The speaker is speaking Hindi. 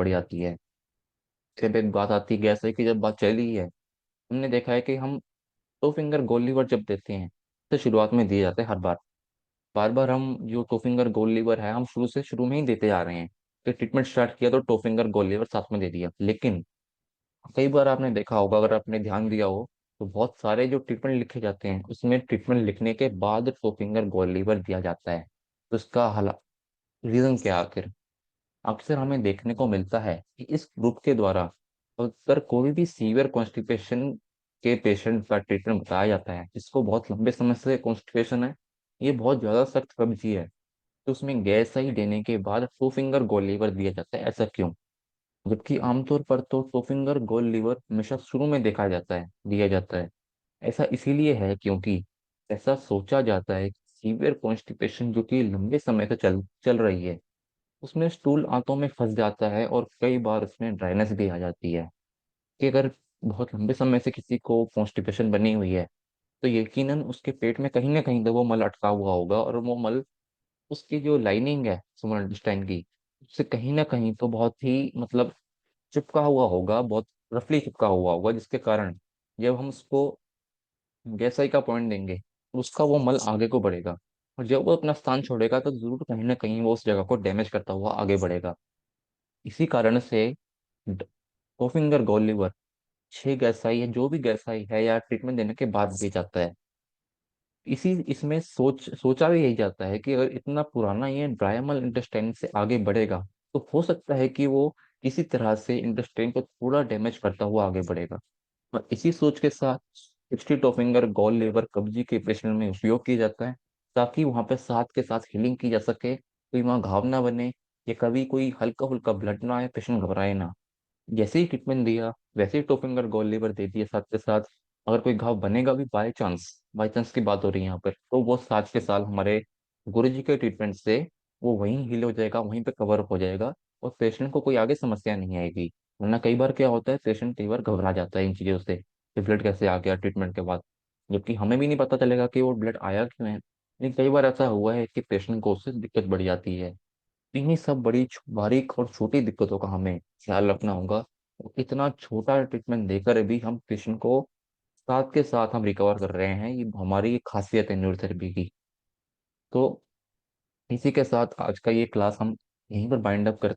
पड़ जाती है। फिर एक बात आती है गैस है कि जब बात चली है, हमने देखा है कि हम टू फिंगर गोल लीवर जब देते हैं तो शुरुआत में दिए जाते हैं हर बार। बार बार हम जो टू फिंगर गोल लीवर है हम शुरू में ही देते जा रहे हैं। कि ट्रीटमेंट स्टार्ट किया तो टू फिंगर गोल लीवर साथ में दे दिया, लेकिन कई बार आपने देखा होगा, अगर आपने ध्यान दिया हो, तो बहुत सारे जो ट्रीटमेंट लिखे जाते हैं उसमें ट्रीटमेंट लिखने के बाद टू फिंगर गोल लीवर दिया जाता है। तो इसका हल रीजन क्या है आखिर? अक्सर हमें देखने को मिलता है कि इस ग्रुप के द्वारा अगर कोई भी सीवियर कॉन्स्टिपेशन के पेशेंट का ट्रीटमेंट बताया जाता है, जिसको बहुत लंबे समय से कॉन्स्टिपेशन है, ये बहुत ज्यादा सख्त कब्जी है, तो उसमें गैस ही देने के बाद टू फिंगर गोल लीवर दिया जाता है। ऐसा क्यों? जबकि आमतौर पर तो टू फिंगर गोल लीवर हमेशा शुरू में देखा जाता है, दिया जाता है। ऐसा इसीलिए है क्योंकि ऐसा सोचा जाता है कि सीवियर कॉन्स्टिपेशन जो कि लंबे समय से चल चल रही है, उसमें स्टूल आंतों में फंस जाता है और कई बार उसमें ड्राइनेस भी आ जाती है। कि अगर बहुत लंबे समय से किसी को कॉन्स्टिपेशन बनी हुई है, तो यकीनन उसके पेट में कहीं ना कहीं तो वो मल अटका हुआ होगा, और वो मल उसकी जो लाइनिंग है स्मॉल इंटेस्टाइन की, उससे कहीं ना कहीं तो बहुत ही मतलब चिपका हुआ होगा, बहुत रफली चिपका हुआ होगा, जिसके कारण जब हम उसको गैसाई का पॉइंट देंगे तो उसका वो मल आगे को बढ़ेगा। और जब वो अपना स्थान छोड़ेगा तो जरूर कहीं ना कहीं वो उस जगह को डैमेज करता हुआ आगे बढ़ेगा। इसी कारण से कोफिंगर गोल लीवर 6 गैसाई है, जो भी गैसाई है या ट्रीटमेंट देने के बाद भी जाता है। इसी इसमें सोचा भी यही जाता है कि अगर इतना पुराना ये ड्रायमल इंटेस्टाइन से आगे बढ़ेगा, तो हो सकता है कि वो किसी तरह से इंटेस्टाइन को थोड़ा डैमेज करता हुआ आगे बढ़ेगा। और इसी सोच के साथ 62 फिंगर गॉल लीवर कब्जी के पेशेंट में उपयोग किया जाता है, ताकि वहां पे साथ के साथ हीलिंग की जा सके, कोई वहाँ घाव ना बने, या कभी कोई हल्का फुल्का ब्लड ना आए, पेशेंट घबराए ना। जैसे ही ट्रीटमेंट दिया वैसे ही टू फिंगर गोल लीवर दे दिए साथ के साथ। अगर कोई घाव बनेगा भी बाई चांस की बात हो रही है यहाँ पर, तो वो साथ के साथ हमारे गुरुजी के ट्रीटमेंट से वो वहीं हील हो जाएगा, वहीं पे कवर अप हो जाएगा, और पेशेंट को कोई आगे समस्या नहीं आएगी। वरना कई बार क्या होता है, पेशेंट कई बार घबरा जाता है इन चीज़ों से कि ब्लड कैसे आ गया ट्रीटमेंट के बाद, जबकि हमें भी नहीं पता चलेगा कि वो ब्लड आया क्यों है। लेकिन कई बार ऐसा हुआ है कि पेशेंट को उससे दिक्कत बढ़ जाती है। इन्हीं सब बारीक और छोटी दिक्कतों का हमें ख्याल रखना होगा। इतना छोटा ट्रीटमेंट देकर भी हम पेशेंट को साथ के साथ हम रिकवर कर रहे हैं, ये हमारी एक खासियत है न्यूरोथेरेपी की। तो इसी के साथ आज का ये क्लास हम यहीं पर बाइंड अप करते हैं।